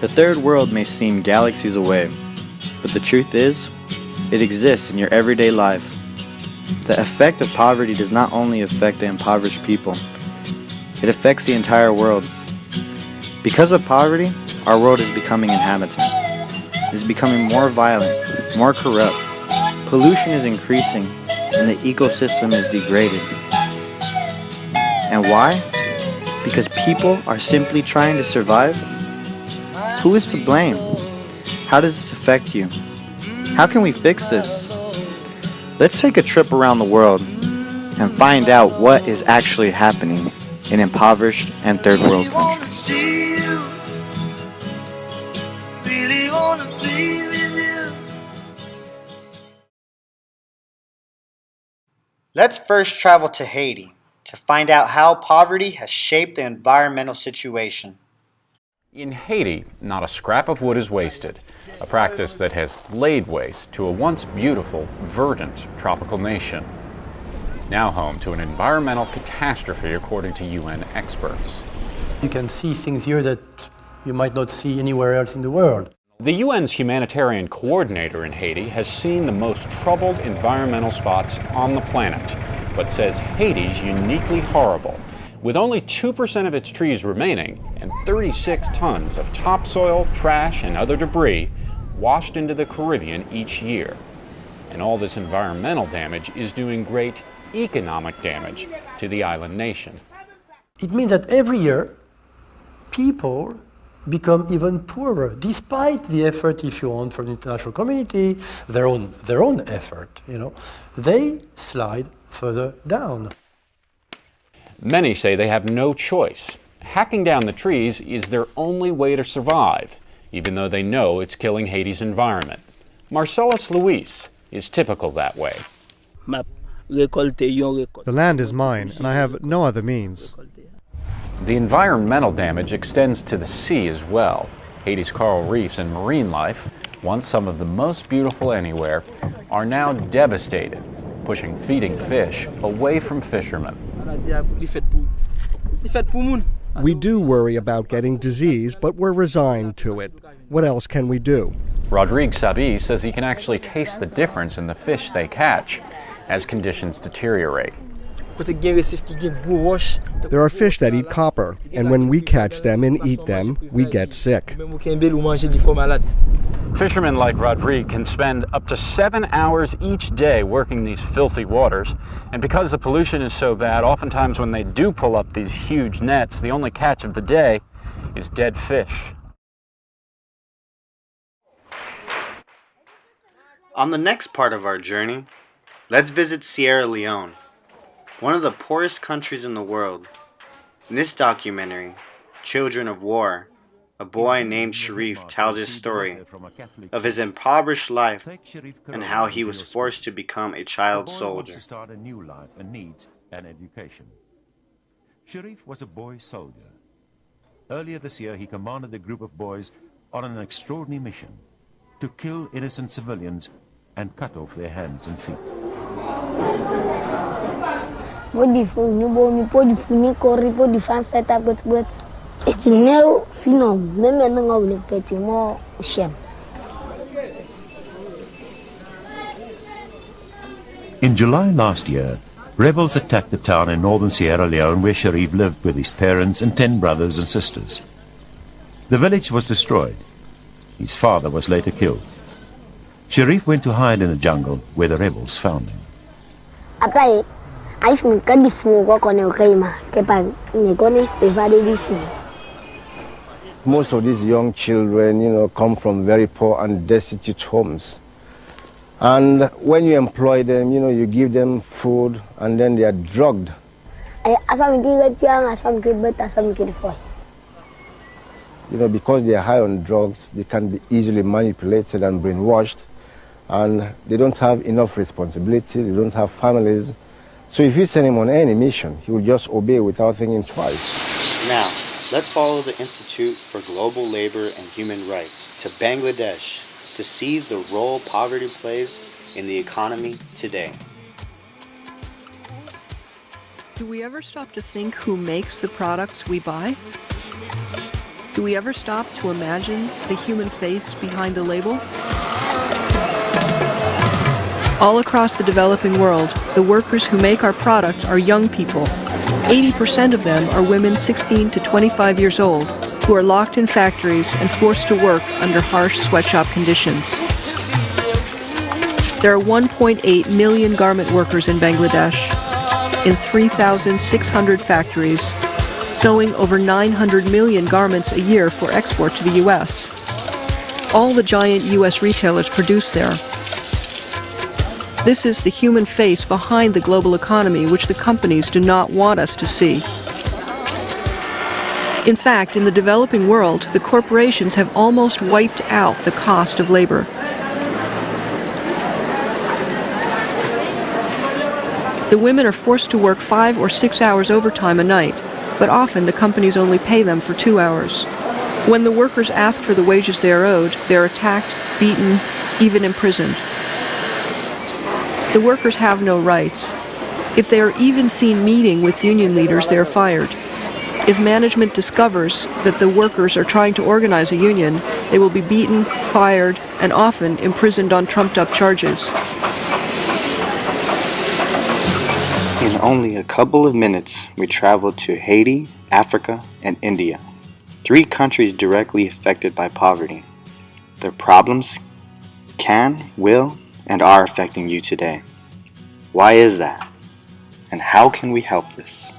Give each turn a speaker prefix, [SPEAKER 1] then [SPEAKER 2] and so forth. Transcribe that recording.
[SPEAKER 1] The third world may seem galaxies away, but the truth is, it exists in your everyday life. The effect of poverty does not only affect the impoverished people, it affects the entire world. Because of poverty, our world is becoming inhabited. It is becoming more violent, more corrupt. Pollution is increasing, and the ecosystem is degraded. And why? Because people are simply trying to survive? Who is to blame? How does this affect you? How can we fix this? Let's take a trip around the world and find out what is actually happening in impoverished and third world countries. Let's first travel to Haiti to find out how poverty has shaped the environmental situation.
[SPEAKER 2] In Haiti, not a scrap of wood is wasted, a practice that has laid waste to a once beautiful, verdant tropical nation. Now home to an environmental catastrophe according to UN experts.
[SPEAKER 3] You can see things here that you might not see anywhere else in the world.
[SPEAKER 2] The UN's humanitarian coordinator in Haiti has seen the most troubled environmental spots on the planet, but says Haiti's uniquely horrible, with only 2% of its trees remaining and 36 tons of topsoil, trash, and other debris washed into the Caribbean each year. And all this environmental damage is doing great economic damage to the island nation.
[SPEAKER 3] It means that every year, people become even poorer, despite the effort, if you want, from the international community, their own effort, they slide further down.
[SPEAKER 2] Many say they have no choice. Hacking down the trees is their only way to survive, even though they know it's killing Haiti's environment. Marcellus Luis is typical that way.
[SPEAKER 4] The land is mine, and I have no other means.
[SPEAKER 2] The environmental damage extends to the sea as well. Haiti's coral reefs and marine life, once some of the most beautiful anywhere, are now devastated, pushing feeding fish away from fishermen.
[SPEAKER 5] We do worry about getting disease, but we're resigned to it. What else can we do?
[SPEAKER 2] Rodrigue Sabi says he can actually taste the difference in the fish they catch as conditions deteriorate.
[SPEAKER 5] There are fish that eat copper, and when we catch them and eat them, we get sick.
[SPEAKER 2] Fishermen like Rodrigue can spend up to 7 hours each day working these filthy waters, and because the pollution is so bad, oftentimes when they do pull up these huge nets, the only catch of the day is dead fish.
[SPEAKER 1] On the next part of our journey, let's visit Sierra Leone, one of the poorest countries in the world. In this documentary, Children of War, a boy named Sharif tells his story of his impoverished life and how he was forced to become a child soldier.
[SPEAKER 6] Start a new life and needs an education. Sharif was a boy soldier. Earlier this year, he commanded a group of boys on an extraordinary mission to kill innocent civilians and cut off their hands and feet. In July last year, rebels attacked the town in northern Sierra Leone where Sharif lived with his parents and 10 brothers and sisters. The village was destroyed. His father was later killed. Sharif went to hide in the jungle where the rebels found him.
[SPEAKER 7] Most of these young children, come from very poor and destitute homes. And when you employ them, you give them food and then they are drugged. Because they are high on drugs, they can be easily manipulated and brainwashed, and they don't have enough responsibility, they don't have families. So if you send him on any mission, he will just obey without thinking twice.
[SPEAKER 1] Now, let's follow the Institute for Global Labor and Human Rights to Bangladesh to see the role poverty plays in the economy today.
[SPEAKER 8] Do we ever stop to think who makes the products we buy? Do we ever stop to imagine the human face behind the label? All across the developing world, the workers who make our product are young people. 80% of them are women 16 to 25 years old, who are locked in factories and forced to work under harsh sweatshop conditions. There are 1.8 million garment workers in Bangladesh, in 3,600 factories, sewing over 900 million garments a year for export to the U.S. All the giant U.S. retailers produce there. This is the human face behind the global economy, which the companies do not want us to see. In fact, in the developing world, the corporations have almost wiped out the cost of labor. The women are forced to work 5 or 6 hours overtime a night, but often the companies only pay them for 2 hours. When the workers ask for the wages they are owed, they are attacked, beaten, even imprisoned. The workers have no rights. If they are even seen meeting with union leaders, they are fired. If management discovers that the workers are trying to organize a union, they will be beaten, fired, and often imprisoned on trumped-up charges.
[SPEAKER 1] In only a couple of minutes, we traveled to Haiti, Africa, and India, 3 countries directly affected by poverty. Their problems can, will, and are affecting you today. Why is that? And how can we help this?